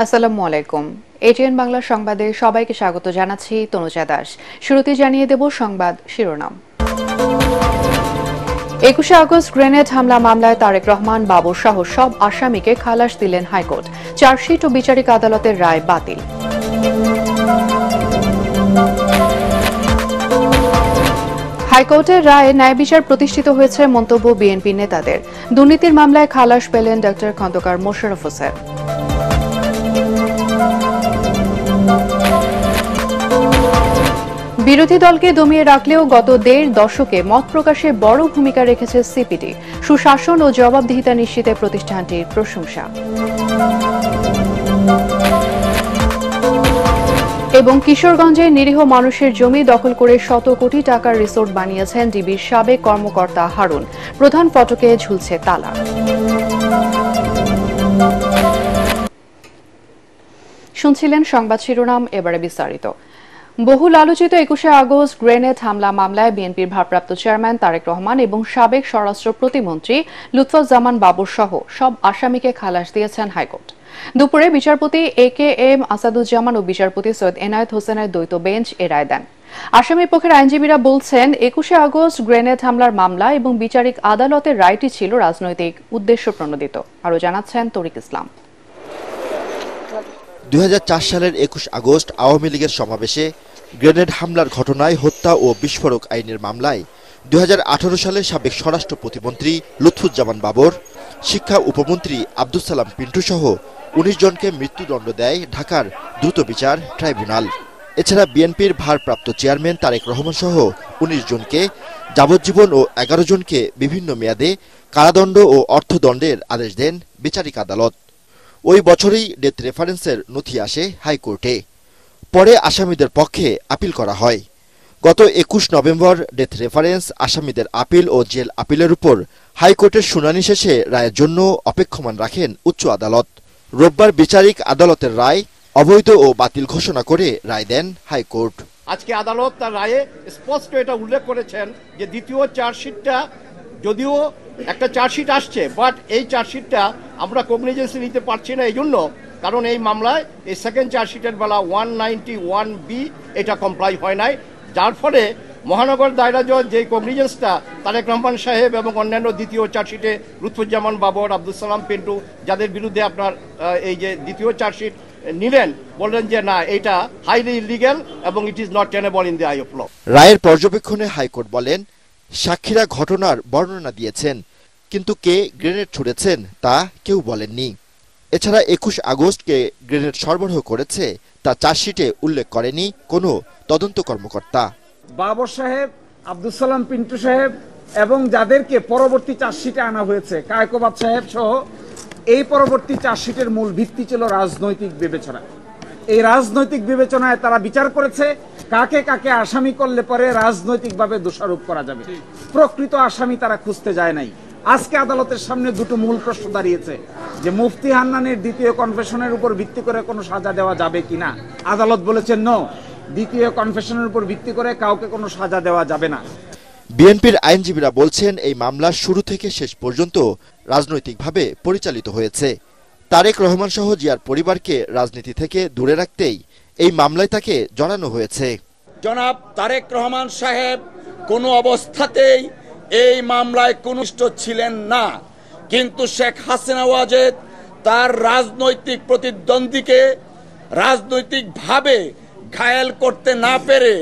আসসালামু আলাইকুম। এটিএন বাংলা সংবাদে সবাইকে স্বাগত জানাচ্ছি তনুজা দাস। শুরুতে জানিয়ে দেব সংবাদ শিরোনাম। 21শে আগস্ট গ্রেনেড হামলা মামলায় তারেক রহমান বাবর সহ সব আসামিকে খালাস দিলেন হাইকোর্ট। চার্জশিট ও বিচারিক আদালতের রায় বাতিল। হাইকোর্টের রায়ে ন্যায় বিচার প্রতিষ্ঠিত হয়েছে মন্তব্য বিএনপি নেতাদের। দুর্নীতির মামলায় খালাস পেলেন ডক্টর খন্দকার মোশাররফ হোসেন। বিরোধী দলকে দমিয়ে রাখলেও গত ১.৫ দশকে মত প্রকাশে বড় ভূমিকা রেখেছে সিপিডি। সুশাসন ও জবাবদিহিতা নিশ্চিতে প্রতিষ্ঠানটির প্রশংসা। এবং কিশোরগঞ্জে নিরীহ মানুষের জমি দখল করে শত কোটি টাকার রিসোর্ট বানিয়েছেন ডিবির সাবেক কর্মকর্তা হারুন। প্রধান ফটকে ঝুলছে তালা। শুনছিলেন সংবাদ শিরোনাম, এবারে বিস্তারিত। বহুল আলোচিত 21শে আগস্ট গ্রেনেড হামলা মামলায় বিএনপির ভারপ্রাপ্ত চেয়ারম্যান তারেক রহমান এবং সাবেক স্বরাষ্ট্র প্রতিমন্ত্রী লুৎফুজ্জামান বাবর সহ সব আসামিকে খালাস দিয়েছেন হাইকোর্ট। দুপুরে বিচারপতি এ.কে.এম. আসাদুজ্জামান ও বিচারপতি সৈয়দ এনায়েত হোসেনের দ্বৈত বেঞ্চ এ রায় দেন। আসামি পক্ষের আইনজীবীরা বলছেন, 21শে আগস্ট গ্রেনেড হামলার মামলা এবং বিচারিক আদালতের রায়টি ছিল রাজনৈতিক উদ্দেশ্য প্রণোদিত। আরও জানাচ্ছেন তরিক ইসলাম। ২০০৪ সালের ২১ আগস্ট আওয়ামী লীগের সমাবেশে গ্রেনেড হামলার ঘটনায় হত্যা ও বিস্ফোরক আইনের মামলায় ২০১৮ সালে সাবেক স্বরাষ্ট্র প্রতিমন্ত্রী লুৎফুজ্জামান বাবর, শিক্ষা উপমন্ত্রী আব্দুস সালাম পিন্টু সহ ১৯ জনকে মৃত্যুদণ্ড দেয় ঢাকার দ্রুত বিচার ট্রাইব্যুনাল। এছাড়া বিএনপির ভারপ্রাপ্ত চেয়ারম্যান তারেক রহমান সহ ১৯ জনকে যাবজ্জীবন ও ১১ জনকে বিভিন্ন মেয়াদে কারাদণ্ড ও অর্থদণ্ডের আদেশ দেন বিচারিক আদালত। ওই বছরই ডেথ রেফারেন্সের নথি আসে হাইকোর্টে। পরে আসামিদের পক্ষে আপিল করা হয়। গত ২১ নভেম্বর ডেথ রেফারেন্স, আসামিদের আপিল ও জেল আপিলের উপর হাইকোর্টের শুনানি শেষে রায়ের জন্য অপেক্ষমান রাখেন উচ্চ আদালত। রোববার বিচারিক আদালতের রায় অবৈধ ও বাতিল ঘোষণা করে রায় দেন হাইকোর্ট। আজকে আদালত তার রায়ে স্পষ্ট এটা উল্লেখ করেছেন যে দ্বিতীয় চার্জশিটটা, যদিও একটা চার্জশিট আসছে, বাট এই চার্জশিটটা আমরা কগনিজেন্সে নিতে পারছি না, এই জন্য কারণ এই মামলায় এই সেকেন্ড চার্জশিটের বেলা 191B এটা কমপ্লাই হয় নাই, যার ফলে মহানগর দায়রা জজ যে কগনিজেন্সটা তারেক রহমান সাহেব এবং অন্যান্য দ্বিতীয় চার্জশিটে লুৎফুজ্জামান বাবর, আব্দুল সালাম পিন্টু, যাদের বিরুদ্ধে আপনার এই যে দ্বিতীয় চার্জশিট নিলেন, বললেন যে না, এটা হাইলি ইলিগ্যাল এবং it is not tenable in the eye of law. রায়ের পর্যবেক্ষণে হাইকোর্ট বলেন, সাক্ষীরা ঘটনার বর্ণনা দিয়েছেন, কিন্তু কে গ্রেনেড ছুড়েছেন তা কেউ বলেননি। এছাড়া ২১ আগস্টকে গ্রেনেড সরবরাহ করেছে তা চার্জশিটে উল্লেখ করেনি কোনো তদন্ত কর্মকর্তা। বাবর সাহেব, আব্দুল সালাম পিন্টু সাহেব এবং যাদেরকে পরবর্তী চার্জশিটে আনা হয়েছে, কায়কোবাদ সাহেব সহ, এই পরবর্তী চার্জশিটের মূল ভিত্তি ছিল রাজনৈতিক বিবেচনা। এই রাজনৈতিক বিবেচনায় তারা বিচার করেছে কাকে কাকে আসামি করলে পরে রাজনৈতিকভাবে দোষারোপ করা যাবে। প্রকৃত আসামি তারা খুঁজতে যায় নাই। আজকে আদালতের সামনে দুটো মূল প্রশ্ন দাঁড়িয়েছে যে মুফতি হান্নানের দ্বিতীয় কনফেশনের উপর ভিত্তি করে কোনো সাজা দেওয়া যাবে কিনা। আদালত বলেছেন নো, দ্বিতীয় কনফেশনের উপর ভিত্তি করে কাউকে কোনো সাজা দেওয়া যাবে না। বিএনপির আইনজীবীরা বলছেন, এই মামলা শুরু থেকে শেষ পর্যন্ত রাজনৈতিকভাবে পরিচালিত হয়েছে। তারেক রহমান সহ জিয়ার পরিবারকে রাজনীতি থেকে দূরে রাখতেই এই মামলায় তাকে জড়ানো হয়েছে। জনাব তারেক রহমান সাহেব কোনো অবস্থাতেই এই মামলায় কনিষ্ঠ ছিলেন না, কিন্তু শেখ হাসিনা ওয়াজেদ তার রাজনৈতিক প্রতিদ্বন্দ্বীকে রাজনৈতিকভাবে ঘায়েল করতে না পেরে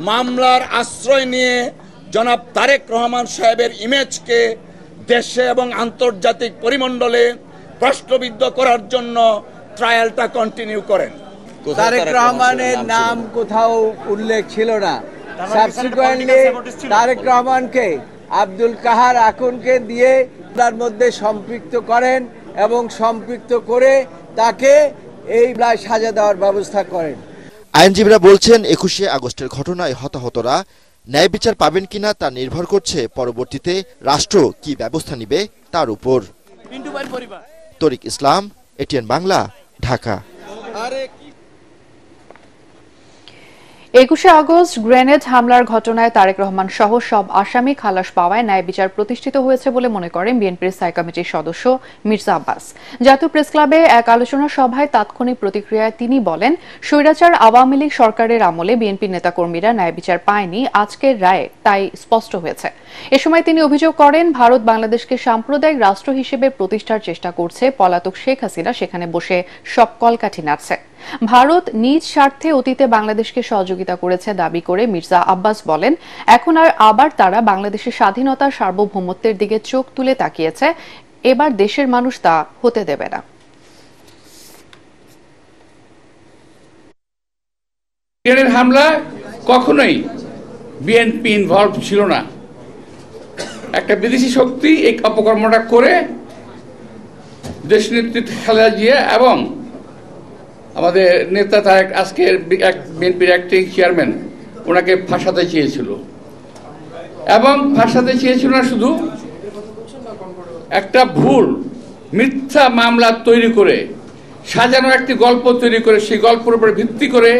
মামলার আশ্রয় নিয়ে জনাব তারেক রহমান সাহেবের ইমেজকে দেশে এবং আন্তর্জাতিক পরিমণ্ডলে প্রশ্নবিদ্ধ করার জন্য ট্রায়ালটা কন্টিনিউ করেন। তারেক রহমানের নাম কোথাও উল্লেখ ছিল না। সাবসিকুয়েন্টলি তারেক রহমানকে আব্দুল কাহার আকুনকে দিয়ে তার মধ্যে সম্পৃক্ত করেন এবং সম্পৃক্ত করে তাকে এই সাজা দেওয়ার ব্যবস্থা করেন। আইনজীবীরা বলছেন, ২১শে আগস্টের ঘটনায় হতাহতরা ন্যায় বিচার পাবেন কিনা তা নির্ভর করছে পরবর্তীতে রাষ্ট্র কি ব্যবস্থা নিবে তার উপর। তরিক ইসলাম, এটিএন বাংলা, ঢাকা। 21শে আগস্ট গ্রেনেড হামলার ঘটনায় তারেক রহমান সহ সব আসামি খালাস পাওয়ায় ন্যায় বিচার প্রতিষ্ঠিত হয়েছে বলে মনে করেন বিএনপির স্থায়ী কমিটির সদস্য মির্জা আব্বাস। জাতীয় প্রেস ক্লাবে এক আলোচনা সভায় তাৎক্ষণিক প্রতিক্রিয়ায় তিনি বলেন, স্বৈরাচার আওয়ামী লীগ সরকারের আমলে বিএনপির নেতাকর্মীরা ন্যায় বিচার পায়নি, আজকের রায়ে তাই স্পষ্ট হয়েছে। এ সময় তিনি অভিযোগ করেন, ভারত বাংলাদেশকে সাম্প্রদায়িক রাষ্ট্র হিসেবে প্রতিষ্ঠার চেষ্টা করছে, পলাতক শেখ হাসিনা সেখানে বসে সব কলকাঠি নাড়ছে। ভারত নিজ স্বার্থে অতীতে বাংলাদেশকে সহযোগিতা করেছে দাবি করে মির্জা আব্বাস বলেন, এখন আবার তারা বাংলাদেশের স্বাধীনতা সার্বভৌমত্বের দিকে চোখ তুলে তাকিয়েছে, এবার দেশের মানুষ তা হতে দেবে না। গ্রেনেড হামলা কখনোই বিএনপি ইনভলভ ছিল না। একটা বিদেশি শক্তি এই অপকর্মটা করে দেশ নেতৃত্ব খালেদা জিয়া এবং আমাদের নেতা তারেক, আজকের বিএনপির অ্যাক্টিং চেয়ারম্যান, ওনাকে ফাঁসাতে চেয়েছিল। এবং ফাঁসাতে চেয়েছিল না শুধু, একটা ভুল মিথ্যা মামলা তৈরি করে সাজানো একটি গল্প তৈরি করে সেই গল্পের উপরে ভিত্তি করে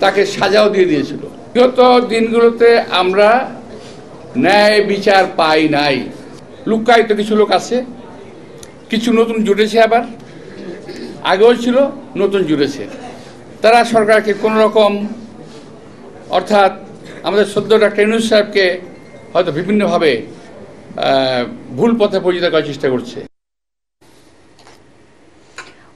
তাকে সাজাও দিয়ে দিয়েছিল। বিগত দিনগুলোতে আমরা ন্যায় বিচার পাই নাই। লুকায়িত কিছু লোক আছে, কিছু নতুন জুটেছে, আবার আগেও ছিল, নতুন জুড়েছে। তারা সরকারকে কোন রকম, অর্থাৎ আমাদের সদ্য ডক্টর ইউনূস সাহেবকে হয়তো বিভিন্নভাবে ভুল পথে পরিচিত করার চেষ্টা করছে।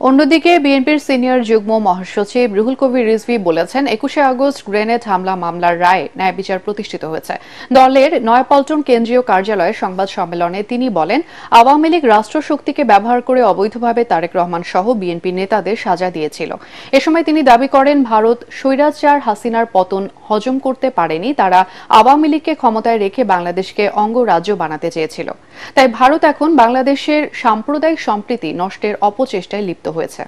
অন্যদিকে বিএনপির সিনিয়র যুগ্ম মহাসচিব রুহুল কবির রিজভী বলেছেন, 21শে আগস্ট গ্রেনেড হামলা মামলার রায়ে ন্যায় বিচার প্রতিষ্ঠিত হয়েছে। দলের নয়াপল্টন কেন্দ্রীয় কার্যালয়ে সংবাদ সম্মেলনে তিনি বলেন, আওয়ামী লীগ রাষ্ট্রশক্তিকে ব্যবহার করে অবৈধভাবে তারেক রহমান সহ বিএনপি নেতাদের সাজা দিয়েছিল। এ সময় তিনি দাবি করেন, ভারত স্বৈরাচার হাসিনার পতন হজম করতে পারেনি, তারা আওয়ামী লীগকে ক্ষমতায় রেখে বাংলাদেশকে অঙ্গরাজ্য বানাতে চেয়েছিল। তাই ভারত এখন বাংলাদেশের সাম্প্রদায়িক সম্প্রীতি নষ্টের অপচেষ্টায় লিপ্ত হয়েছে।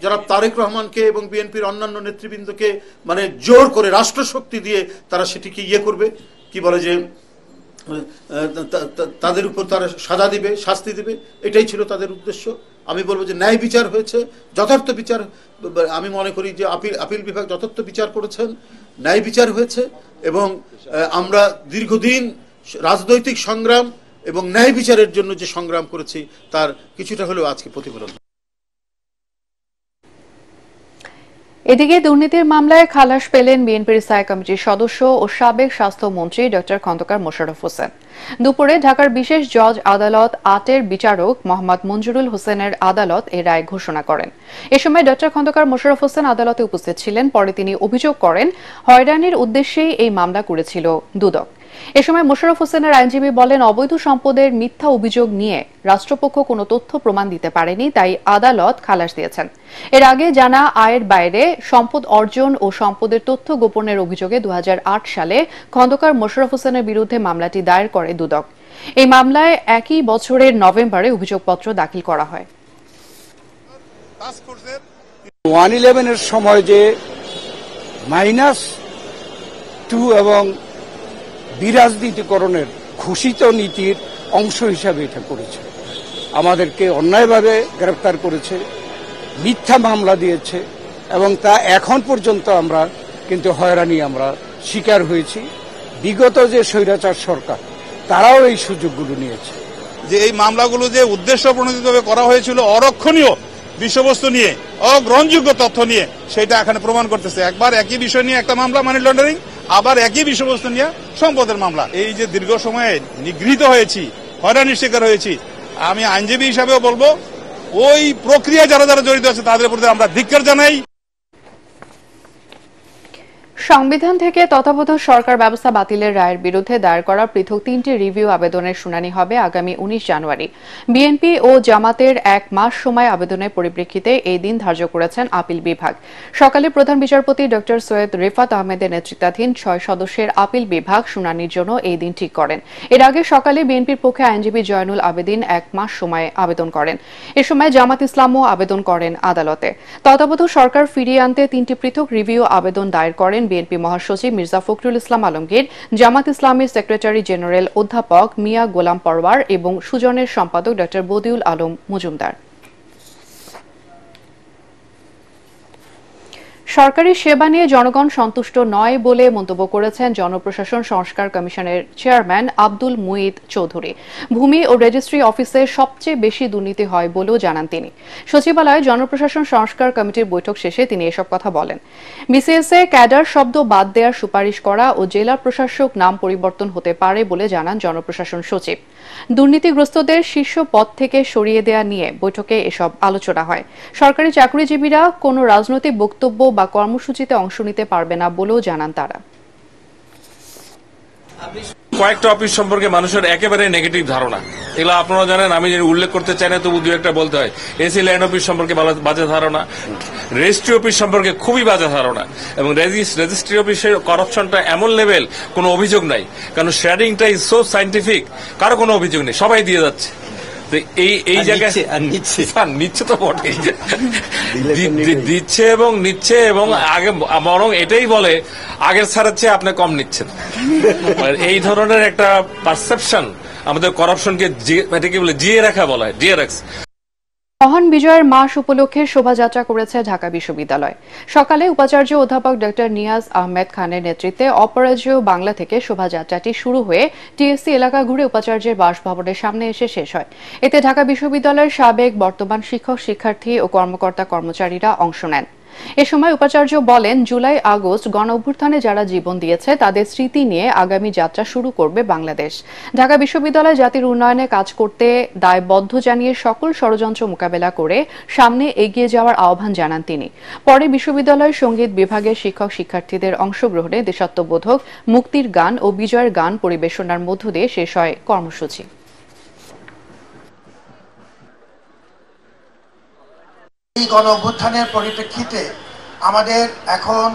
যারা তারেক রহমানকে এবং বিএনপির অন্যান্য নেতৃবৃন্দকে মানে জোর করে রাষ্ট্রশক্তি দিয়ে তারা সেটিকে করবে, কি বলে যে তাদের উপর তারা সাজা দিবে, শাস্তি দিবে, এটাই ছিল তাদের উদ্দেশ্য। আমি বলবো যে ন্যায় বিচার হয়েছে, যথার্থ বিচার। আমি মনে করি যে আপিল বিভাগ যথার্থ বিচার করেছেন, ন্যায় বিচার হয়েছে এবং আমরা দীর্ঘদিন রাজনৈতিক সংগ্রাম এবং ন্যায় বিচারের জন্য যে সংগ্রাম করেছি তার কিছুটা হলেও আজকে প্রতিফলন। এদিকে দুর্নীতির মামলায় খালাস পেলেন বিএনপির স্থায়ী কমিটির সদস্য ও সাবেক স্বাস্থ্যমন্ত্রী ড খন্দকার মোশাররফ হোসেন। দুপুরে ঢাকার বিশেষ জজ আদালত ৮-এর বিচারক মোহাম্মদ মঞ্জুরুল হোসেনের আদালত এ রায় ঘোষণা করেন। এ সময় ড খন্দকার মোশাররফ হোসেন আদালতে উপস্থিত ছিলেন। পরে তিনি অভিযোগ করেন, হয়রানির উদ্দেশ্যেই এই মামলা করেছিল দুদক। এ সময় মোশাররফ হোসেনের আইনজীবী বলেন, অবৈধ সম্পদের মিথ্যা অভিযোগ নিয়ে রাষ্ট্রপক্ষ কোনো তথ্য প্রমাণ দিতে পারেনি, তাই আদালত খালাস দিয়েছেন। এর আগে জানা আয়ের বাইরে সম্পদ অর্জন ও সম্পদের তথ্য গোপনের অভিযোগে 2008 সালে খন্দকার মোশাররফ হোসেনের বিরুদ্ধে মামলাটি দায়ের করে দুদক। এই মামলায় একই বছরের নভেম্বরে অভিযোগপত্র দাখিল করা হয়। 111 এর সময় যে -2 এবং বিরাজনীতিকরণের ঘোষিত নীতির অংশ হিসাবে এটা করেছে। আমাদেরকে অন্যায়ভাবে গ্রেফতার করেছে, মিথ্যা মামলা দিয়েছে এবং তা এখন পর্যন্ত আমরা কিন্তু হয়রানি আমরা শিকার হয়েছি। বিগত যে স্বৈরাচার সরকার তারাও এই সুযোগগুলো নিয়েছে। যে এই মামলাগুলো যে উদ্দেশ্য প্রণোদিতভাবে করা হয়েছিল অরক্ষণীয় বিষয়বস্তু নিয়ে, অগ্রহণযোগ্য তথ্য নিয়ে, সেটা এখানে প্রমাণ করতেছে। একবার একই বিষয় নিয়ে একটা মামলা মানি লন্ডারিং, আবার একই বিষয়বস্তু নিয়ে সম্পদের মামলা। এই যে দীর্ঘ সময়ে নিগৃহীত হয়েছি, হয়রানির শিকার হয়েছি, আমি আইনজীবী হিসাবেও বলবো ওই প্রক্রিয়া যারা যারা জড়িত আছে তাদের প্রতি আমরা ধিক্কার জানাই। সংবিধান থেকে তত্ত্বাবধায়ক সরকার ব্যবস্থা বাতিলের রায়ের বিরুদ্ধে দায়ের করা পৃথক 3টি রিভিউ আবেদনের শুনানি হবে আগামী 19 জানুয়ারি। বিএনপি ও জামাতের 1 মাস সময় আবেদনের পরিপ্রেক্ষিতে এই দিন ধার্য করেছেন আপিল বিভাগ। সকালে প্রধান বিচারপতি ড সৈয়দ রিফাত আহমেদের নেতৃত্বাধীন 6 সদস্যের আপিল বিভাগ শুনানির জন্য এই দিন ঠিক করেন। এর আগে সকালে বিএনপির পক্ষে আইনজীবী জয়নুল আবেদিন 1 মাস সময় আবেদন করেন। এ সময় জামাত ইসলামও আবেদন করেন আদালতে। তত্ত্বাবধায়ক সরকার ফিরিয়ে আনতে 3টি পৃথক রিভিউ আবেদন দায়ের করেন বিএনপি মহাসচিব মির্জা ফখরুল ইসলাম আলমগীর, জামাত ইসলামীর সেক্রেটারি জেনারেল অধ্যাপক মিয়া গোলাম পরওয়ার এবং সুজনের সম্পাদক ড বদিউল আলম মজুমদার। সরকারি সেবা নিয়ে জনগণ সন্তুষ্ট নয় বলে মন্তব্য করেছেন জনপ্রশাসন সংস্কার কমিশনের চেয়ারম্যান আব্দুল মুঈদ চৌধুরী। ভূমি ও রেজিস্ট্রি অফিসে সবচেয়ে বেশি দুর্নীতি হয় বলেও জানান তিনি। সচিবালয়ে জনপ্রশাসন সংস্কার কমিটির বৈঠক শেষে তিনি এসব কথা বলেন। বিসিএসে ক্যাডার শব্দ বাদ দেওয়ার সুপারিশ করা ও জেলা প্রশাসক নাম পরিবর্তন হতে পারে বলে জানান জনপ্রশাসন সচিব। দুর্নীতিগ্রস্তদের শীর্ষ পদ থেকে সরিয়ে দেওয়া নিয়ে বৈঠকে এসব আলোচনা হয়। সরকারি চাকরিজীবীরা কোনো রাজনৈতিক বক্তব্য বা কর্মসূচিতে অংশ নিতে পারবে না বলেও জানান তারা। কয়েকটা অফিস সম্পর্কে মানুষের একেবারে নেগেটিভ ধারণা, এগুলো আপনারা জানেন, আমি উল্লেখ করতে চাই না, তবু দু একটা বলতে হয়। এসি ল্যান্ড অফিস সম্পর্কে বাজে ধারণা, রেজিস্ট্রি অফিস সম্পর্কে খুবই বাজে ধারণা, এবং রেজিস্ট্রি অফিসের করাপশনটা এমন লেভেল, কোনো অভিযোগ নাই, কারণ শেয়ারিংটা ইজ সো সাইন্টিফিক, কারো কোনো অভিযোগ নেই, সবাই দিয়ে যাচ্ছে। এই জায়গায় নিচ্ছে তো বটেই, দিচ্ছে এবং নিচ্ছে, এবং আগে বরং এটাই বলে আগের ছাড়ের চেয়ে আপনি কম নিচ্ছেন। এই ধরনের একটা পারসেপশন আমাদের করাপশনকে এটাকে বলে জিয়ে রাখা বলা হয়, ডিআরএক্স। মহান বিজয়ের মাস উপলক্ষে শোভাযাত্রা করেছে ঢাকা বিশ্ববিদ্যালয়। সকালে উপাচার্য অধ্যাপক ড নিয়াজ আহমেদ খানের নেতৃত্বে অপরাজেয় বাংলা থেকে শোভাযাত্রাটি শুরু হয়ে টিএসসি এলাকা ঘুরে উপাচার্যের বাসভবনের সামনে এসে শেষ হয়। এতে ঢাকা বিশ্ববিদ্যালয়ের সাবেক বর্তমান শিক্ষক শিক্ষার্থী ও কর্মকর্তা কর্মচারীরা অংশ নেন। এ সময় উপাচার্য বলেন, জুলাই আগস্ট গণ অভ্যুত্থানে যারা জীবন দিয়েছে তাদের স্মৃতি নিয়ে আগামী যাত্রা শুরু করবে বাংলাদেশ। ঢাকা বিশ্ববিদ্যালয় জাতির উন্নয়নে কাজ করতে দায়বদ্ধ জানিয়ে সকল ষড়যন্ত্র মোকাবেলা করে সামনে এগিয়ে যাওয়ার আহ্বান জানান তিনি। পরে বিশ্ববিদ্যালয়ের সঙ্গীত বিভাগের শিক্ষক শিক্ষার্থীদের অংশগ্রহণে দেশাত্মবোধক মুক্তির গান ও বিজয়ের গান পরিবেশনার মধ্য দিয়ে শেষ হয় কর্মসূচি। এই গণ অভ্যুত্থানের পরিপ্রেক্ষিতে আমাদের এখন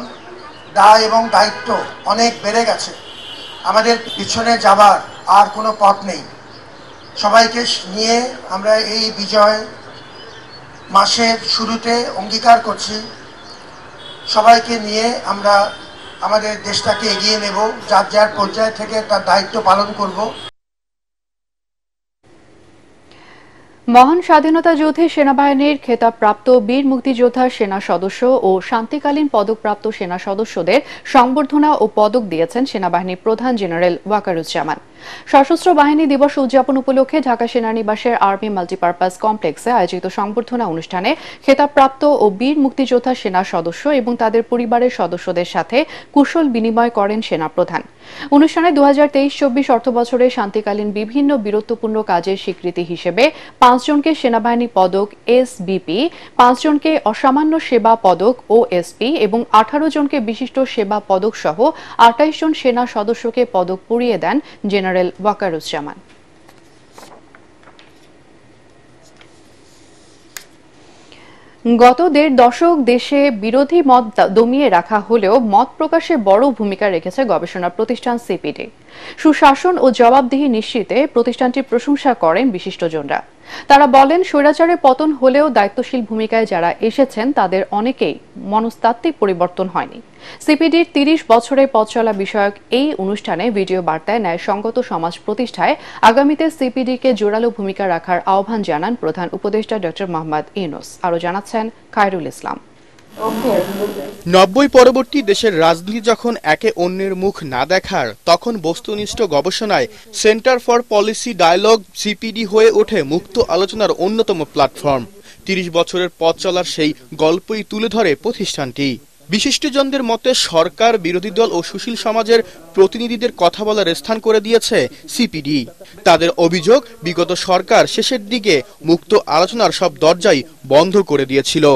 দায় এবং দায়িত্ব অনেক বেড়ে গেছে। আমাদের পিছনে যাবার আর কোনো পথ নেই। সবাইকে নিয়ে আমরা এই বিজয় মাসের শুরুতে অঙ্গীকার করছি, সবাইকে নিয়ে আমরা আমাদের দেশটাকে এগিয়ে নেব, যার যার পর্যায় থেকে তার দায়িত্ব পালন করব। মহান স্বাধীনতা যুদ্ধে সেনাবাহিনীর খেতাবপ্রাপ্ত বীর মুক্তিযোদ্ধা সেনা সদস্য ও শান্তিকালীন পদকপ্রাপ্ত সেনা সদস্যদের সংবর্ধনা ও পদক দিয়েছেন সেনাবাহিনীর প্রধান জেনারেল ওয়াকারুজ্জামান। সশস্ত্র বাহিনী দিবস উদযাপন উপলক্ষে ঢাকা সেনানিবাসের আর্মি মাল্টিপারপাস কমপ্লেক্সে আয়োজিত সংবর্ধনা অনুষ্ঠানে খেতাবপ্রাপ্ত ও বীর মুক্তিযোদ্ধা সেনা সদস্য এবং তাদের পরিবারের সদস্যদের সাথে কুশল বিনিময় করেন সেনাপ্রধান। অনুষ্ঠানে 2023-24 অর্থবছরে শান্তিকালীন বিভিন্ন বীরত্বপূর্ণ কাজের স্বীকৃতি হিসেবে 5 জনকে সেনাবাহিনী পদক এসবিপি, 5 জনকে অসামান্য সেবা পদক ওএসপি এবং 18 জনকে বিশিষ্ট সেবা পদক সহ 28 জন সেনা সদস্যকে পদক পরিয়ে দেন জেনারেল ওয়াকারুজ্জামান। গত 1.5 দশক দেশে বিরোধী মত দমিয়ে রাখা হলেও মত প্রকাশে বড় ভূমিকা রেখেছে গবেষণা প্রতিষ্ঠান সিপিডি। সুশাসন ও জবাবদিহি নিশ্চিতে প্রতিষ্ঠানটির প্রশংসা করেন বিশিষ্টজনরা। তারা বলেন, স্বৈরাচারের পতন হলেও দায়িত্বশীল ভূমিকায় যারা এসেছেন তাদের অনেকেই মনস্তাত্ত্বিক পরিবর্তন হয়নি। সিপিডির 30 বছরের পথ চলা বিষয়ক এই অনুষ্ঠানে ভিডিও বার্তায় ন্যায়সঙ্গত সমাজ প্রতিষ্ঠায় আগামীতে সিপিডিকে জোরালো ভূমিকা রাখার আহ্বান জানান প্রধান উপদেষ্টা ড মোহাম্মদ ইউনূস। আরও জানাচ্ছেন খায়রুল ইসলাম। 90 পরবর্তী দেশের রাজনীতি যখন একে অন্যের মুখ না দেখার, তখন বস্তুনিষ্ঠ গবেষণায় centre for policy dialogue CPD হয়ে ওঠে মুক্ত আলোচনার অন্যতম প্ল্যাটফর্ম। 30 বছরের পথ চলার সেই গল্পই তুলে ধরে প্রতিষ্ঠানটি। বিশিষ্টজনদের মতে সরকার, বিরোধী দল ও সুশীল সমাজের প্রতিনিধিদের কথা বলার স্থান করে দিয়েছে সিপিডি। তাদের অভিযোগ, বিগত সরকার শেষের দিকে মুক্ত আলোচনার সব দরজাই বন্ধ করে দিয়েছিল।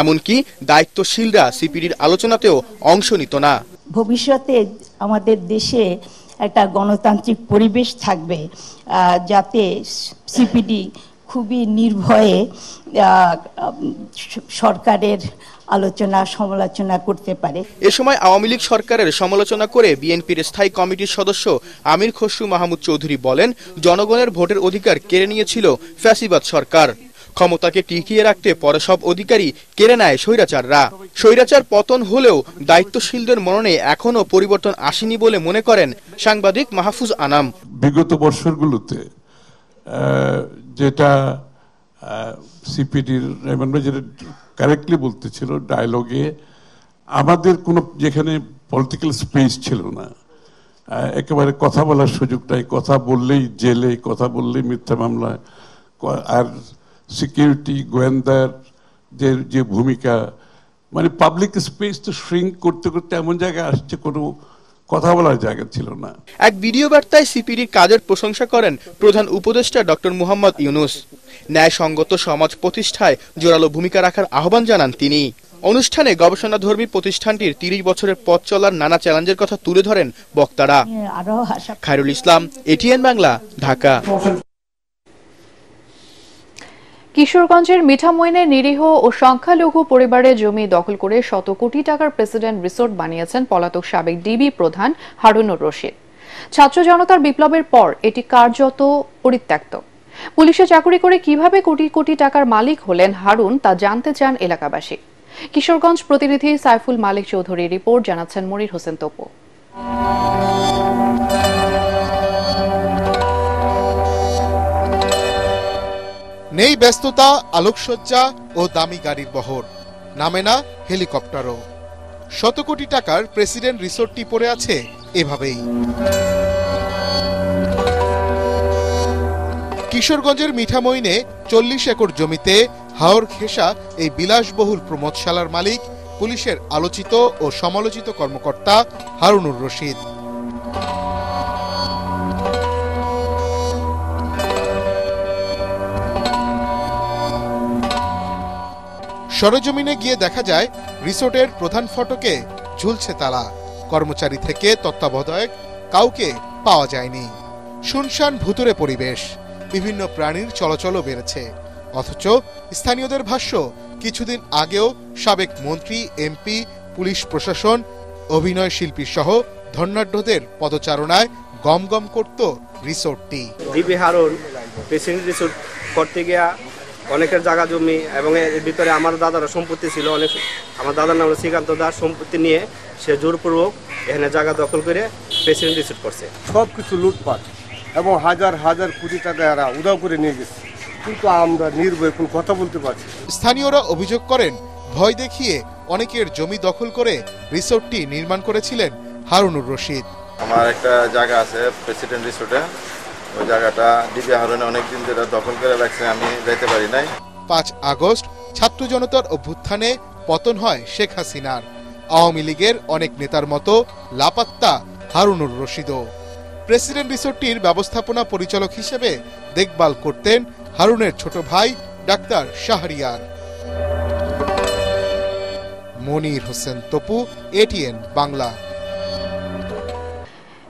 এমনকি দায়িত্বশীলরা সিপিডির আলোচনাতেও অংশ নিত না। ভবিষ্যতে আমাদের দেশে একটা গণতান্ত্রিক পরিবেশ থাকবে, যাতে সিপিডি খুবই নির্ভয়ে সরকারের আলোচনা সমালোচনা করতে পারে। এ সময় আওয়ামী লীগ সরকারের সমালোচনা করে বিএনপির স্থায়ী কমিটির সদস্য আমির খসরু মাহমুদ চৌধুরী বলেন, জনগণের ভোটের অধিকার কেড়ে নিয়েছিল ফ্যাসিবাদ সরকার। ক্ষমতাকে টিকিয়ে রাখতে পরে সব অধিকারী কেড়ে নেয় স্বৈরাচাররা। স্বৈরাচার পতন হলেও দায়িত্বশীলদের মননে এখনো পরিবর্তন আসেনি বলে মনে করেন সাংবাদিক মাহফুজ আনাম। বিগত বর্ষগুলোতে যেটা সিপিডির যেটা কারেক্টলি বলতেছিল ডায়লগে, আমাদের কোনো যেখানে পলিটিক্যাল স্পেস ছিল না, একেবারে কথা বলার সুযোগ নাই, কথা বললেই জেলে, কথা বললেই মিথ্যা মামলায়, আর সিকিউরিটি গোয়েন্দার যে ভূমিকা, মানে পাবলিক স্পেস তো শ্রিঙ্ক করতে করতে এমন জায়গায় আসছে কোনো কথা বলার জায়গা ছিল না। এক ভিডিও বার্তায় সিপিডির কাজের প্রশংসা করেন প্রধান উপদেষ্টা ডক্টর মুহাম্মদ ইউনুস। ন্যায়সঙ্গত সমাজ প্রতিষ্ঠায় জোরালো ভূমিকা রাখার আহ্বান জানান তিনি। অনুষ্ঠানে গবেষণাধর্মী প্রতিষ্ঠানটির ৩০ বছরের পথ চলার নানা চ্যালেঞ্জের কথা তুলে ধরেন বক্তারা। খায়রুল ইসলাম, এটিএন বাংলা, ঢাকা। কিশোরগঞ্জের মিঠামইনে নিরীহ ও সংখ্যালঘু পরিবারের জমি দখল করে শত কোটি টাকার প্রেসিডেন্ট রিসোর্ট বানিয়েছেন পলাতক সাবেক ডিবি প্রধান হারুনুর রশিদ। ছাত্র জনতার বিপ্লবের পর এটি কার্যত পরিত্যক্ত। পুলিশে চাকরি করে কিভাবে কোটি কোটি টাকার মালিক হলেন হারুন তা জানতে চান এলাকাবাসী। কিশোরগঞ্জ প্রতিনিধি সাইফুল মালিক চৌধুরীর রিপোর্ট, জানাচ্ছেন মনির হোসেন তপু। নেই ব্যস্ততা, আলোকসজ্জা ও দামি গাড়ির বহর, নামে না হেলিকপ্টারও। শত কোটি টাকার প্রেসিডেন্ট রিসোর্টটি পড়ে আছে এভাবেই। কিশোরগঞ্জের মিঠামইনে ৪০ একর জমিতে হাওর ঘেঁষা এই বিলাসবহুল প্রমোদশালার মালিক পুলিশের আলোচিত ও সমালোচিত কর্মকর্তা হারুনুর রশিদ। সরেজমিনে গিয়ে দেখা যায় রিসোর্টের প্রধান ফটকে ঝুলছে তালা। কর্মচারী থেকে তত্ত্বাবধায়ক কাউকে পাওয়া যায়নি। শুনশান ভুতুরে পরিবেশ, বিভিন্ন প্রাণীর চলাচলও বেড়েছে। অথচ স্থানীয়দের ভাষ্য, কিছুদিন আগেও সাবেক মন্ত্রী, এমপি, পুলিশ প্রশাসন, অভিনয় শিল্পী সহ ধর্নাঢ্যদের পদচারণায় গমগম করত রিসোর্টটি। ডিবি হারুন প্রেসিডেন্ট রিসোর্ট করতে গিয়া অনেকের জায়গা জমি এবং এর ভিতরে আমার দাদার সম্পত্তি ছিল অনেক। আমার দাদার নাম শ্রীকান্ত দাস। সম্পত্তি নিয়ে সে জোরপূর্বক এখানে জায়গা দখল করে প্রেসিডেন্ট রিসোর্ট করছে। সব কিছু লুটপাট এবং হাজার হাজার কোটি টাকা এরা উধাও করে নিয়ে গেছে, কিন্তু আমরা নির্ভয় কোনো কথা বলতে পারছি। স্থানীয়রা অভিযোগ করেন, ভয় দেখিয়ে অনেকের জমি দখল করে রিসোর্টটি নির্মাণ করেছিলেন হারুনুর রশিদ। আমার একটা জায়গা আছে প্রেসিডেন্ট রিসোর্টে, ওই জায়গাটা ডিবি হারুনে অনেকদিন ধরে দখল করে রাখছে, আমি যেতে পারি নাই। ৫ আগস্ট ছাত্র জনতার অভ্যুত্থানে পতন হয় শেখ হাসিনার। আওয়ামী লীগের অনেক নেতার মতো লাপাত্তা হারুনুর রশিদও। প্রেসিডেন্ট রিসোর্টটির ব্যবস্থাপনা পরিচালক হিসেবে দেখভাল করতেন হারুনের ছোট ভাই ডাক্তার Shahriar. Monir Hossain Tapu, ATN Bangla.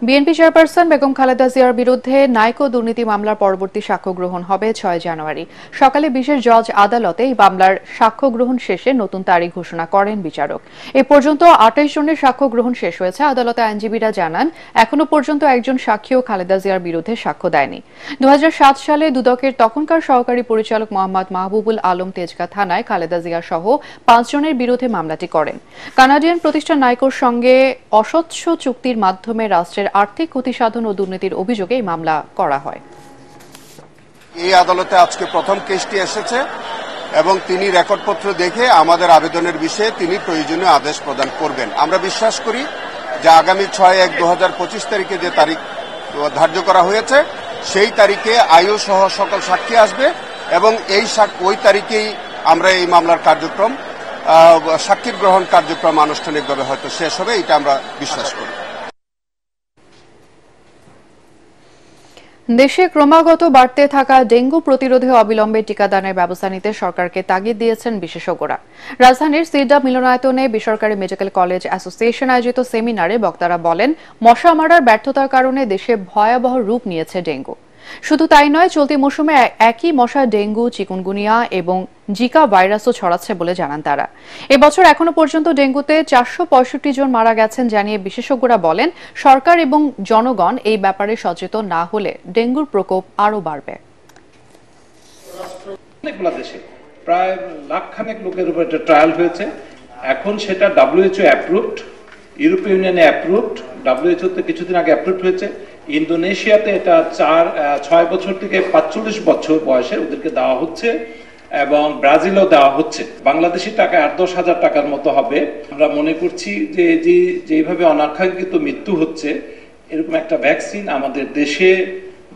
BNP chairperson Begum Khaleda জিয়ার বিরুদ্ধে নাইকো দুর্নীতি মামলার পরবর্তী সাক্ষ্য গ্রহণ হবে ৬ জানুয়ারি। সকালে বিশেষ জজ আদালতে এই মামলার সাক্ষ্য গ্রহণ শেষে নতুন তারিখ ঘোষণা করেন বিচারক। এ পর্যন্ত ২৮ জনের সাক্ষ্য গ্রহণ শেষ হয়েছে। আদালতে আইনজীবীরা জানান, এখনো পর্যন্ত একজন সাক্ষীও খালেদা জিয়ার বিরুদ্ধে সাক্ষ্য দেয়নি। ২০০৭ সালে দুদকের তখনকার সহকারী পরিচালক মোহাম্মদ মাহবুবুল আলম তেজগাঁ থানায় খালেদা জিয়া সহ ৫ জনের বিরুদ্ধে মামলাটি করেন। কানাডিয়ান প্রতিষ্ঠান নাইকোর সঙ্গে অস্বচ্ছ চুক্তির মাধ্যমে রাষ্ট্রের আর্থিক ক্ষতি সাধন ও দুর্নীতির অভিযোগে এই মামলা করা হয়। এই আদালতে আজকে প্রথম কেসটি এসেছে এবং তিনি রেকর্ডপত্র দেখে আমাদের আবেদনের বিষয়ে তিনি প্রয়োজনীয় আদেশ প্রদান করবেন। আমরা বিশ্বাস করি যে আগামী ৬/১/২০২৫ তারিখে যে তারিখ ধার্য করা হয়েছে সেই তারিখে আয়ু সহ সকল সাক্ষী আসবে এবং ওই তারিখেই আমরা এই মামলার কার্যক্রম, সাক্ষীর গ্রহণ কার্যক্রম আনুষ্ঠানিকভাবে হয়তো শেষ হবে, এটা আমরা বিশ্বাস করি। দেশে ক্রমাগত বাড়তে থাকা ডেঙ্গু প্রতিরোধে অবিলম্বে টিকাদানের ব্যবস্থা নিতে সরকারকে তাগিদ দিয়েছেন বিশেষজ্ঞরা। রাজধানীর সিডা মিলনায়তনে বেসরকারি মেডিকেল কলেজ অ্যাসোসিয়েশন আয়োজিত সেমিনারে বক্তারা বলেন, মশা মারার ব্যর্থতার কারণে দেশে ভয়াবহ রূপ নিয়েছে ডেঙ্গু। শুধু তাই নয়, চলতি মৌসুমে একই মশা ডেঙ্গু, চিকুনগুনিয়া এবং জিকা ভাইরাসও ছড়াচ্ছে বলে জানান তারা। এবছর এখনো পর্যন্ত ডেঙ্গুতে ৪৬৫ জন মারা গেছেন জানিয়ে বিশেষজ্ঞরা বলেন, সরকার এবং জনগণ এই ব্যাপারে সচেতন না হলে ডেঙ্গুর প্রকোপ আরও বাড়বে। অনেকগুলো দেশে প্রায় লাখখানেক লোকের উপর একটা ট্রায়াল হয়েছে। এখন সেটা WHO অ্যাপ্রুভড, ইউরোপীয় ইউনিয়নে অ্যাপ্রুভড, WHO তে কিছুদিন আগে অ্যাপ্রুভড হয়েছে। ইন্দোনেশিয়াতে এটা 6 বছর থেকে 45 বছর বয়সে ওদেরকে দেওয়া হচ্ছে এবং ব্রাজিলও দেওয়া হচ্ছে। বাংলাদেশি টাকা 8-10 হাজার টাকার মতো হবে। আমরা মনে করছি যে যেভাবে অনাকাঙ্ক্ষিত মৃত্যু হচ্ছে, এরকম একটা ভ্যাকসিন আমাদের দেশে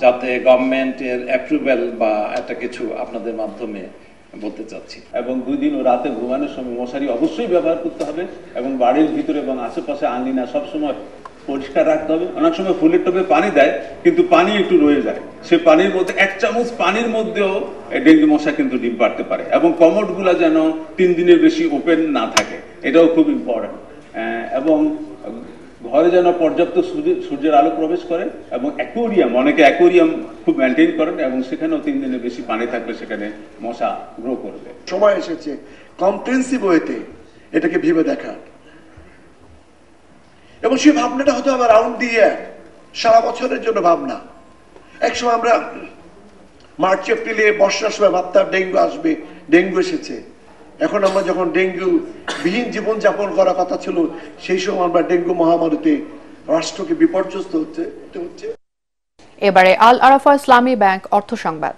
যাতে গভর্নমেন্টের অ্যাপ্রুভেল বা একটা কিছু আপনাদের মাধ্যমে বলতে চাচ্ছি। এবং 2 দিন ও রাতে ঘুমানোর সময় মশারি অবশ্যই ব্যবহার করতে হবে এবং বাড়ির ভিতরে এবং আশেপাশে আঙিনা সবসময় পরিষ্কার রাখতে হবে। অনেক সময় ফুলের টবে পানি দেয় কিন্তু পানি একটু রয়ে যায়, সে পানির মধ্যে 1 চামচ পানির মধ্যেও ডেঙ্গু মশা কিন্তু ডিম পাড়তে পারে। এবং কমোডগুলা যেন 3 দিনের বেশি ওপেন না থাকে, এটাও খুব ইম্পর্টেন্ট। এবং ঘরে যেন পর্যাপ্ত সূর্যের আলো প্রবেশ করে এবং অ্যাকোয়ারিয়াম, অনেকে অ্যাকোয়ারিয়াম খুব মেনটেন করেন এবং সেখানেও 3 দিনের বেশি পানি থাকলে সেখানে মশা গ্রো করবে। সময় এসেছে কম্প্রিহেনসিভ ওয়েতে এটাকে ভেবে দেখা, এবং সেই ভাবনাটা হয়তো আমার রাউন্ড দিয়ে সারা বছরের জন্য ভাবনা। একসময় আমরা মার্চ এপ্রিলে বর্ষার সময় ভাবতাম ডেঙ্গু আসবে, ডেঙ্গু এসেছে। এখন আমরা যখন ডেঙ্গু বিহীন জীবনযাপন করার কথা ছিল, সেই সময় আমরা ডেঙ্গু মহামারীতে রাষ্ট্রকে বিপর্যস্ত হচ্ছে। এবারে আল আরাফা ইসলামী ব্যাংক অর্থ সংবাদ।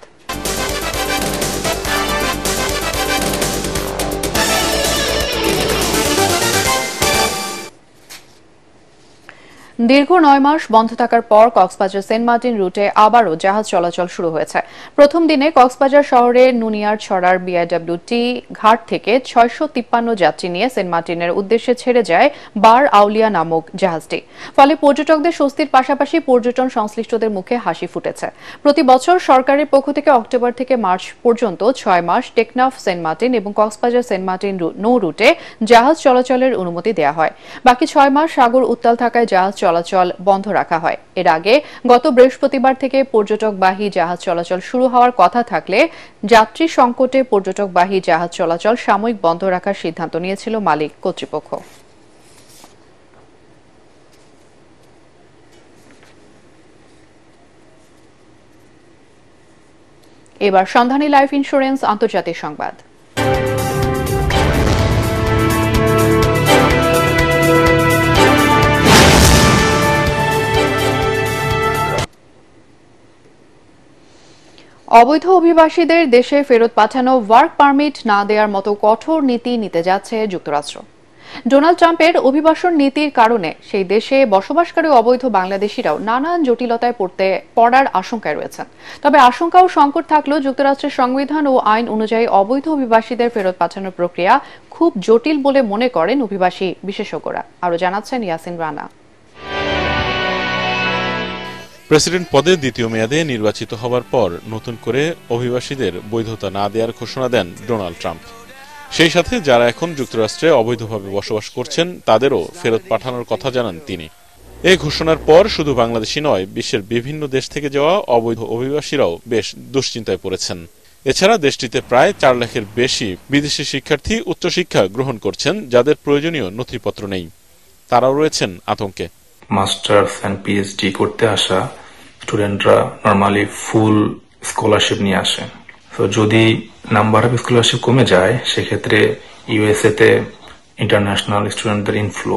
দীর্ঘ 9 মাস বন্ধ থাকার পর কক্সবাজার সেন্ট মার্টিন রুটে আবারও জাহাজ চলাচল শুরু হয়েছে। প্রথম দিনে কক্সবাজার শহরে নুনিয়ার ছড়ার BIWT ঘাট থেকে 653 যাত্রী নিয়ে সেন্ট মার্টিনের উদ্দেশ্যে ছেড়ে যায় বার আউলিয়া নামক জাহাজটি। ফলে পর্যটকদের স্বস্তির পাশাপাশি পর্যটন সংশ্লিষ্টদের মুখে হাসি ফুটেছে। প্রতি বছর সরকারের পক্ষ থেকে অক্টোবর থেকে মার্চ পর্যন্ত 6 মাস টেকনাফ সেন্ট মার্টিন এবং কক্সবাজার সেন্ট মার্টিন নৌ রুটে জাহাজ চলাচলের অনুমতি দেওয়া হয়। বাকি 6 মাস সাগর উত্তাল থাকায় জাহাজ চলাচল বন্ধ রাখা হয়। এর আগে গত বৃহস্পতিবার থেকে পর্যটকবাহী জাহাজ চলাচল শুরু হওয়ার কথা থাকলে যাত্রী সংকটে পর্যটকবাহী জাহাজ চলাচল সাময়িক বন্ধ রাখার সিদ্ধান্ত নিয়েছিল মালিক কর্তৃপক্ষ। এবার সন্ধানী লাইফ ইন্স্যুরেন্স আন্তর্জাতিক সংবাদ। অবৈধ অভিবাসীদের দেশে ফেরত পাঠানো ওয়ার্ক পারমিট না দেওয়ার মতো কঠোর নীতি নিতে যাচ্ছে যুক্তরাষ্ট্র। ডোনাল্ড ট্রাম্পের অভিবাসন নীতির কারণে সেই দেশে বসবাসকারী অবৈধ বাংলাদেশিরাও নানান জটিলতায় পড়ার আশঙ্কায় রয়েছেন। তবে আশঙ্কা ও সংকট থাকলেও যুক্তরাষ্ট্রের সংবিধান ও আইন অনুযায়ী অবৈধ অভিবাসীদের ফেরত পাঠানোর প্রক্রিয়া খুব জটিল বলে মনে করেন অভিবাসী বিশেষজ্ঞরা। আরও জানাচ্ছেন ইয়াসিন রানা। প্রেসিডেন্ট পদে দ্বিতীয় মেয়াদে নির্বাচিত হওয়ার পর নতুন করে অভিবাসীদের বৈধতা না দেওয়ার ঘোষণা দেন ডোনাল্ড ট্রাম্প। সেই সাথে যারা এখন যুক্তরাষ্ট্রে অবৈধভাবে বসবাস করছেন তাদেরও ফেরত পাঠানোর কথা জানান তিনি। এই ঘোষণার পর শুধু বাংলাদেশি নয়, বিশ্বের বিভিন্ন দেশ থেকে যাওয়া অবৈধ অভিবাসীরাও বেশ দুশ্চিন্তায় পড়েছেন। এছাড়া দেশটিতে প্রায় 4 লাখের বেশি বিদেশি শিক্ষার্থী উচ্চশিক্ষা গ্রহণ করছেন, যাদের প্রয়োজনীয় নথিপত্র নেই। তারাও রয়েছেন আতঙ্কে। মাস্টার্স এন্ড PhD করতে আসা স্টুডেন্টরা নর্মালি ফুল স্কলারশিপ নিয়ে আসে। তো যদি নাম্বার অফ স্কলারশিপ কমে যায়, সেক্ষেত্রে USA তে ইন্টারন্যাশনাল স্টুডেন্টদের ইনফ্লো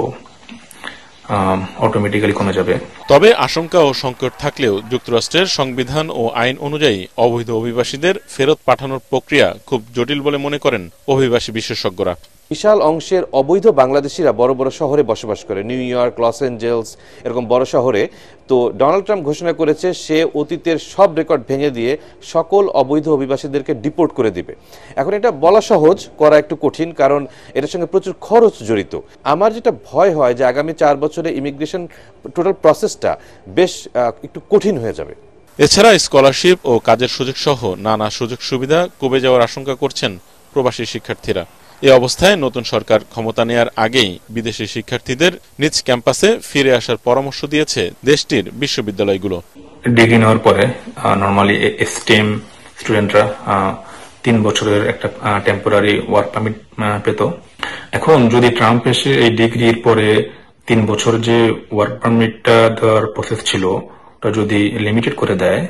অটোমেটিক্যালি কমে যাবে। তবে আশঙ্কা ও সংকট থাকলেও যুক্তরাষ্ট্রের সংবিধান ও আইন অনুযায়ী অবৈধ অভিবাসীদের ফেরত পাঠানোর প্রক্রিয়া খুব জটিল বলে মনে করেন অভিবাসী বিশেষজ্ঞরা। বিশাল অংশের অবৈধ বাংলাদেশিরা বড় বড় শহরে বসবাস করে, নিউ ইয়র্ক, লস অ্যাঞ্জেলস এরকম বড় শহরে। তো ডোনাল্ড ট্রাম্প ঘোষণা করেছে সে অতীতের সব রেকর্ড ভেঙে দিয়ে সকল অবৈধ অভিবাসীদেরকে ডিপোর্ট করে দিবে। এখন এটা বলা সহজ, করা একটু কঠিন, কারণ এটার সঙ্গে প্রচুর খরচ জড়িত। আমার যেটা ভয় হয় যে আগামী 4 বছরে ইমিগ্রেশন টোটাল প্রসেসটা বেশ একটু কঠিন হয়ে যাবে। এছাড়া স্কলারশিপ ও কাজের সুযোগ সহ নানা সুযোগ সুবিধা কমে যাওয়ার আশঙ্কা করছেন প্রবাসী শিক্ষার্থীরা। এ অবস্থায় নতুন সরকার ক্ষমতা নেয়ার আগেই বিদেশি শিক্ষার্থীদের নিজ ক্যাম্পাসে ফিরে আসার পরামর্শ দিয়েছে দেশটির বিশ্ববিদ্যালয়গুলো। ডিগ্রি নেওয়ার পরে নর্মালি স্টেম স্টুডেন্টরা 3 বছরের একটা টেম্পোরারি ওয়ার্ক পারমিট পেত। এখন যদি ট্রাম্প এসে এই ডিগ্রির পরে 3 বছর যে ওয়ার্ক পারমিটটা দেওয়ার প্রসেস ছিল ওটা যদি লিমিটেড করে দেয়,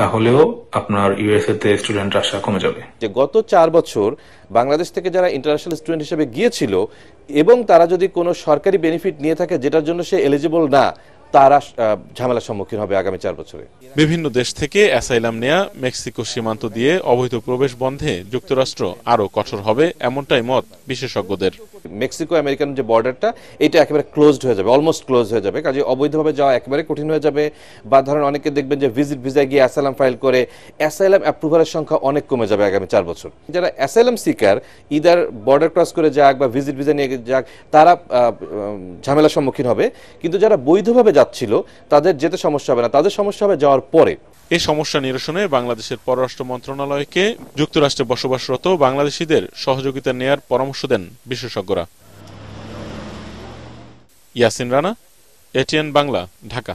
তাহলেও আপনার ইউএসএ তে স্টুডেন্ট আসা কমে যাবে। যে গত 4 বছর বাংলাদেশ থেকে যারা ইন্টারন্যাশনাল স্টুডেন্ট হিসেবে গিয়েছিল এবং তারা যদি কোনো সরকারি বেনিফিট নিয়ে থাকে যেটার জন্য সে এলিজিবল না, তারা ঝামেলার সম্মুখীন হবে আগামী 4 বছরে। বিভিন্ন দেশ থেকে অ্যাসাইলাম নেয়া মেক্সিকো সীমান্ত দিয়ে অবৈধ প্রবেশ বন্ধে যুক্তরাষ্ট্র আরো কঠোর হবে, এমনটাই মত বিশেষজ্ঞদের। মেক্সিকো আমেরিকান যে বর্ডারটা এটা একেবারে ক্লোজড হয়ে যাবে, অলমোস্ট ক্লোজ হয়ে যাবে, কাজে অবৈধভাবে যাওয়া একেবারে কঠিন হয়ে যাবে। বা ধরেন অনেকে দেখবেন যে ভিজিট ভিসায় গিয়ে অ্যাসাইলাম ফাইল করে, অ্যাসাইলাম অ্যাপ্রুভালের সংখ্যা অনেক কমে যাবে আগামী 4 বছর। যারা asylum seeker either border cross করে যাক বা ভিজিট ভিসা নিয়ে যাক, তারা ঝামেলার সম্মুখীন হবে। কিন্তু যারা বৈধভাবে যাচ্ছিল তাদের যেতে সমস্যা হবে না, তাদের সমস্যা হবে যাওয়ার পরে। এই সমস্যা নিরসনে বাংলাদেশের পররাষ্ট্র মন্ত্রণালয়কে যুক্তরাষ্ট্রে বসবাসরত বাংলাদেশিদের সহযোগিতা নেয়ার পরামর্শ দেন বিশেষজ্ঞরা। ইয়াসিন রানা, এটিএন বাংলা, ঢাকা।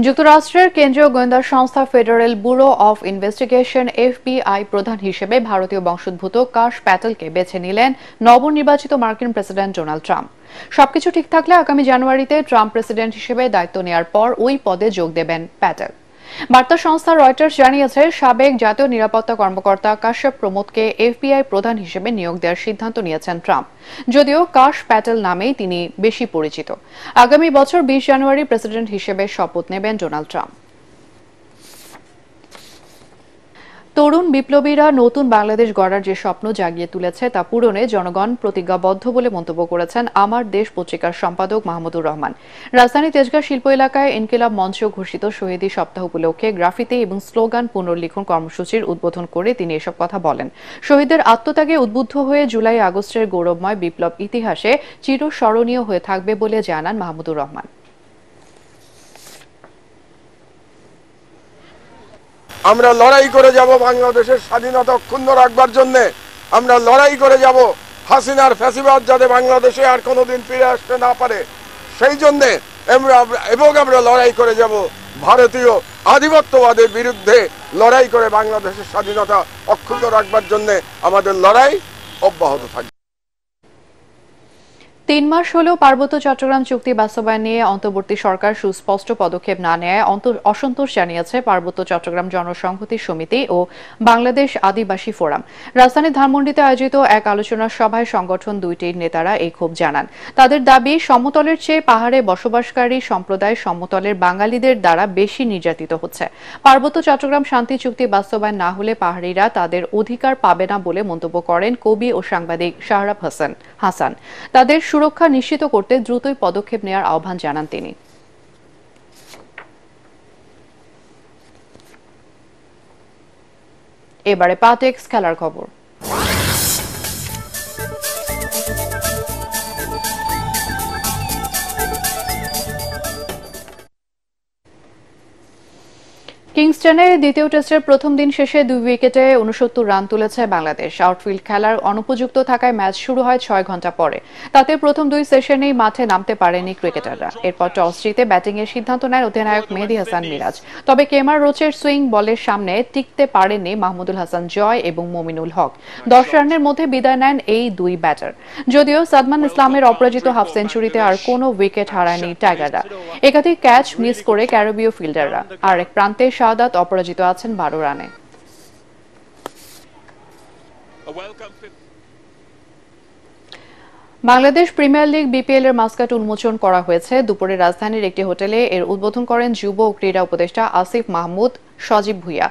যুক্তরাষ্ট্রের কেন্দ্রীয় গোয়েন্দা সংস্থা federal bureau of investigation FBI প্রধান হিসেবে ভারতীয় বংশোদ্ভূত কাশ প্যাটেলকে বেছে নিলেন নবনির্বাচিত মার্কিন প্রেসিডেন্ট ডোনাল্ড ট্রাম্প। সবকিছু ঠিক থাকলে আগামী জানুয়ারিতে ট্রাম্প প্রেসিডেন্ট হিসেবে দায়িত্ব নেয়ার পর ওই পদে যোগ দেবেন প্যাটেল। বার্তা সংস্থা রয়টার্স জানিয়েছে, সাবেক জাতীয় নিরাপত্তা কর্মকর্তা কাশ্যপ প্রমোদকে এফবিআই প্রধান হিসেবে নিয়োগ দেওয়ার সিদ্ধান্ত নিয়েছেন ট্রাম্প। যদিও কাশ প্যাটেল নামেই তিনি বেশি পরিচিত। আগামী বছর 20 জানুয়ারি প্রেসিডেন্ট হিসেবে শপথ নেবেন ডোনাল্ড ট্রাম্প। তরুণ বিপ্লবীরা নতুন বাংলাদেশ গড়ার যে স্বপ্ন জাগিয়ে তুলেছে তা পূরণে জনগণ প্রতিজ্ঞাবদ্ধ বলে মন্তব্য করেছেন আমার দেশ পত্রিকার সম্পাদক মাহমুদুর রহমান। রাজধানী তেজগাঁ শিল্প এলাকায় ইনকিলাব মঞ্চ ঘোষিত শহীদী সপ্তাহ উপলক্ষে গ্রাফিতি এবং স্লোগান পুনর্লিখন কর্মসূচির উদ্বোধন করে তিনি এসব কথা বলেন। শহীদদের আত্মত্যাগে উদ্বুদ্ধ হয়ে জুলাই আগস্টের গৌরবময় বিপ্লব ইতিহাসে চিরস্মরণীয় হয়ে থাকবে বলে জানান মাহমুদুর রহমান। আমরা লড়াই করে যাব বাংলাদেশের স্বাধীনতা অক্ষুণ্ণ রাখবার জন্য। আমরা লড়াই করে যাব হাসিনার ফ্যাসিবাদ যাতে বাংলাদেশে আর কোনোদিন ফিরে আসতে না পারে সেই জন্য আমরা লড়াই করে যাব ভারতীয় আধিপত্যবাদের বিরুদ্ধে। লড়াই করে বাংলাদেশের স্বাধীনতা অক্ষুণ্ণ রাখবার জন্য আমাদের লড়াই অব্যাহত থাকবে। 3 মাস হলেও পার্বত্য চট্টগ্রাম চুক্তি বাস্তবায়ন নিয়ে অন্তর্বর্তী সরকার সুস্পষ্ট পদক্ষেপ না নেয় অসন্তোষ জানিয়েছে পার্বত্য চট্টগ্রাম জনসংহতি সমিতি ও বাংলাদেশ আদিবাসী ফোরাম। রাজধানীর ধানমন্ডিতে আয়োজিত এক আলোচনা সভায় সংগঠন দুইটির নেতারা এই ক্ষোভ জানান। তাদের দাবি, সমতলের চেয়ে পাহাড়ে বসবাসকারী সম্প্রদায় সমতলের বাঙালিদের দ্বারা বেশি নির্যাতিত হচ্ছে। পার্বত্য চট্টগ্রাম শান্তি চুক্তি বাস্তবায়ন না হলে পাহাড়িরা তাদের অধিকার পাবে না বলে মন্তব্য করেন কবি ও সাংবাদিক শাহরাব হাসান। তাদের সুরক্ষা নিশ্চিত করতে দ্রুতই পদক্ষেপ নেওয়ার আহ্বান জানান তিনি। এবারে পাটেক্স খেলার খবর। কিংস্টনে দ্বিতীয় টেস্টের প্রথম দিন শেষে 2 উইকেটে 69 রান তুলেছে বাংলাদেশ। আউটফিল্ড খেলার অনুপযুক্ত থাকায় ম্যাচ শুরু হয় 6 ঘন্টা পরে। তাতে প্রথম 2 সেশনেই মাঠে নামতে পারেনি ক্রিকেটাররা। এরপর টস জিতে ব্যাটিংয়ের সিদ্ধান্ত নেন অধিনায়ক মেহেদী হাসান মিরাজ। তবে কেমার রোচের সুইং বলের সামনে টিকতে পারেননি মাহমুদুল হাসান জয় এবং মমিনুল হক। 10 রানের মধ্যে বিদায় নেন এই 2 ব্যাটার। যদিও সাদমান ইসলামের অপরাজিত হাফ সেঞ্চুরিতে আর কোনো উইকেট হারায়নি টাইগাররা। একাধিক ক্যাচ মিস করে ক্যারিবীয় ফিল্ডাররা। আর এক প্রান্তে শাহাদাত অপরাজিত আছেন 12 রানে। বাংলাদেশ প্রিমিয়ার লিগ বিপিএল এর মাস্কট উন্মোচন করা হয়েছে। দুপুরে রাজধানীর একটি হোটেলে এর উদ্বোধন করেন যুব ও ক্রীড়া উপদেষ্টা আসিফ মাহমুদ সজীব ভুইয়া।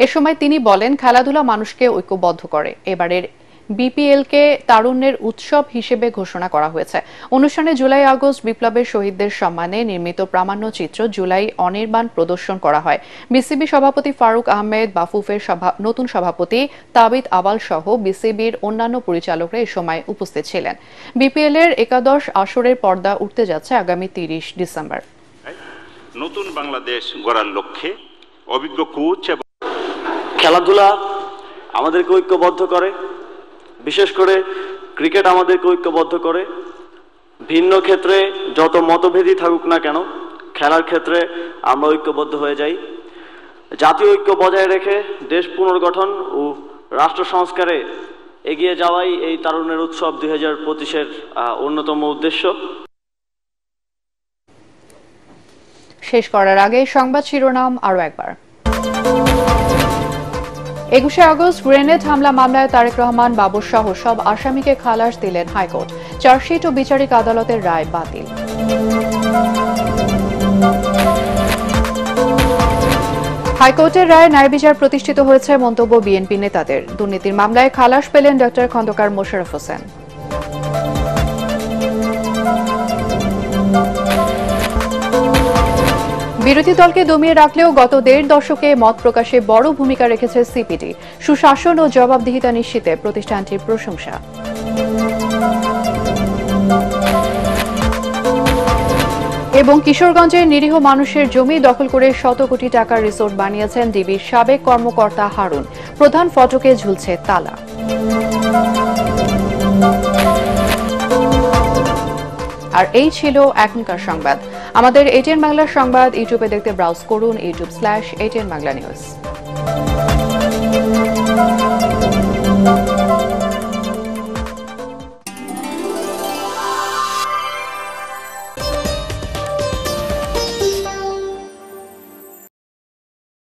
এ সময় তিনি বলেন, খেলাধুলা মানুষকে ঐক্যবদ্ধ করে। এবারের বিপিএল কে তারুণ্যের উৎসব হিসেবে ঘোষণা করা হয়েছে। অনুষ্ঠানে জুলাই আগস্ট বিপ্লবের শহীদদের সম্মানে নির্মিত প্রামাণ্য চিত্র জুলাই অনির্বাণ প্রদর্শন করা হয়। বিসিবি সভাপতি ফারুক আহমেদ, বাফুফের নতুন সভাপতি তাবিদ আবাল সহ বিসিবির অন্যান্য পরিচালকরা এ সময় উপস্থিত ছিলেন। বিপিএল এর 11 আসরের পর্দা উঠতে যাচ্ছে আগামী 30 ডিসেম্বর। নতুন বাংলাদেশ গড়ার লক্ষ্যে অভিজ্ঞ কোচ এবং খেলাধুলা আমাদেরকে ঐক্যবদ্ধ করে। বিশেষ করে ক্রিকেট আমাদেরকে ঐক্যবদ্ধ করে। ভিন্ন ক্ষেত্রে যত মতভেদই থাকুক না কেন, খেলার ক্ষেত্রে আমরা ঐক্যবদ্ধ হয়ে যাই। জাতীয় ঐক্য বজায় রেখে দেশ পুনর্গঠন ও রাষ্ট্র সংস্কারে এগিয়ে যাওয়াই এই তারুণ্যের উৎসব 2025-এর অন্যতম উদ্দেশ্য। শেষ করার আগে সংবাদ শিরোনাম আরও একবার। 21শে আগস্ট গ্রেনেড হামলা মামলায় তারেক রহমান বাবর সহ সব আসামিকে খালাস দিলেন হাইকোর্ট। চার্জশিট ও বিচারিক আদালতের রায় বাতিল। হাইকোর্টের রায়ে ন্যায় বিচার প্রতিষ্ঠিত হয়েছে মন্তব্য বিএনপি নেতাদের। দুর্নীতির মামলায় খালাস পেলেন ডক্টর খন্দকার মোশাররফ হোসেন। বিরোধী দলকে দমিয়ে রাখলেও গত 1.5 দশকে মত প্রকাশে বড় ভূমিকা রেখেছে সিপিডি। সুশাসন ও জবাবদিহিতা নিশ্চিতে প্রতিষ্ঠানটির প্রশংসা। এবং কিশোরগঞ্জের নিরীহ মানুষের জমি দখল করে শত কোটি টাকার রিসোর্ট বানিয়েছেন ডিবির সাবেক কর্মকর্তা হারুন। প্রধান ফটকে ঝুলছে তালা। আর এই ছিল এখনকার সংবাদ। আমাদের এটিএন বাংলার সংবাদ ইউটিউবে দেখতে ব্রাউজ করুন youtube/ATN Bangla News।